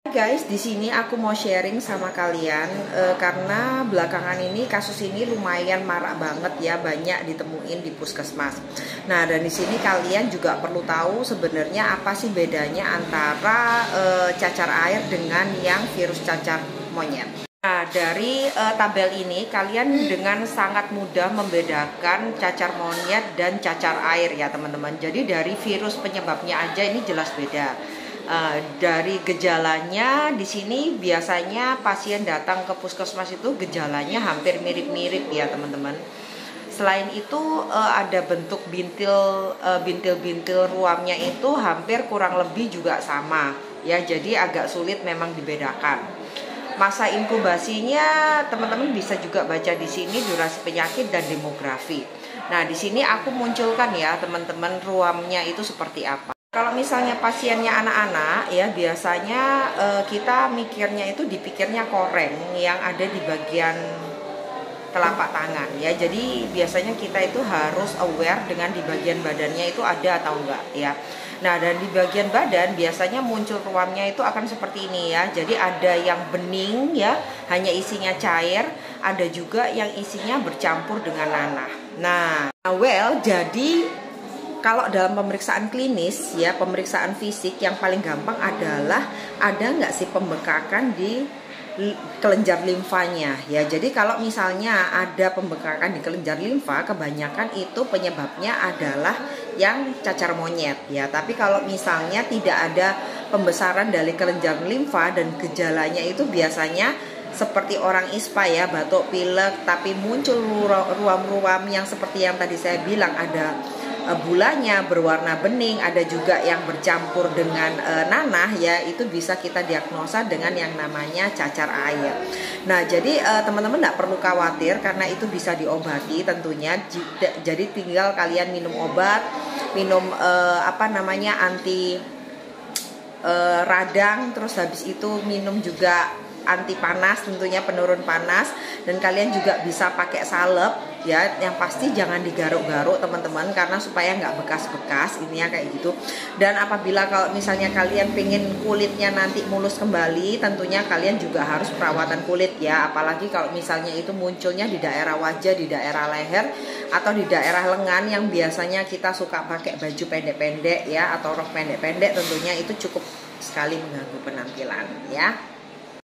Guys, di sini aku mau sharing sama kalian karena belakangan ini kasus ini lumayan marak banget ya, banyak ditemuin di puskesmas. Nah, dan di sini kalian juga perlu tahu sebenarnya apa sih bedanya antara cacar air dengan yang virus cacar monyet. Nah, dari tabel ini kalian dengan sangat mudah membedakan cacar monyet dan cacar air ya teman-teman. Jadi dari virus penyebabnya aja ini jelas beda. Dari gejalanya di sini biasanya pasien datang ke puskesmas itu gejalanya hampir mirip-mirip ya teman-teman. Selain itu ada bentuk bintil-bintil ruamnya itu hampir kurang lebih juga sama ya, jadi agak sulit memang dibedakan. Masa inkubasinya teman-teman bisa juga baca di sini, durasi penyakit dan demografi. Nah, di sini aku munculkan ya teman-teman ruamnya itu seperti apa. Kalau misalnya pasiennya anak-anak ya biasanya kita mikirnya itu dipikirnya koreng yang ada di bagian telapak tangan ya. Jadi biasanya kita itu harus aware dengan di bagian badannya itu ada atau enggak ya. Nah, dan di bagian badan biasanya muncul ruamnya itu akan seperti ini ya. Jadi ada yang bening ya, hanya isinya cair, ada juga yang isinya bercampur dengan nanah. Nah, jadi kalau dalam pemeriksaan klinis ya, pemeriksaan fisik yang paling gampang adalah ada nggak sih pembekakan di kelenjar limfanya ya. Jadi kalau misalnya ada pembekakan di kelenjar limfa, kebanyakan itu penyebabnya adalah yang cacar monyet ya. Tapi kalau misalnya tidak ada pembesaran dari kelenjar limfa dan gejalanya itu biasanya seperti orang ISPA ya, batuk pilek, tapi muncul ruam-ruam yang seperti yang tadi saya bilang, ada bulanya berwarna bening, ada juga yang bercampur dengan nanah ya, itu bisa kita diagnosa dengan yang namanya cacar air. Nah, jadi teman-teman tidak perlu khawatir karena itu bisa diobati tentunya. Jadi tinggal kalian minum obat, minum anti radang, terus habis itu minum juga anti panas, tentunya penurun panas, dan kalian juga bisa pakai salep ya. Yang pasti jangan digaruk-garuk teman-teman, karena supaya nggak bekas-bekas ini ya kayak gitu. Dan apabila kalau misalnya kalian pengen kulitnya nanti mulus kembali, tentunya kalian juga harus perawatan kulit ya. Apalagi kalau misalnya itu munculnya di daerah wajah, di daerah leher, atau di daerah lengan yang biasanya kita suka pakai baju pendek-pendek ya, atau rok pendek-pendek, tentunya itu cukup sekali mengganggu penampilan ya.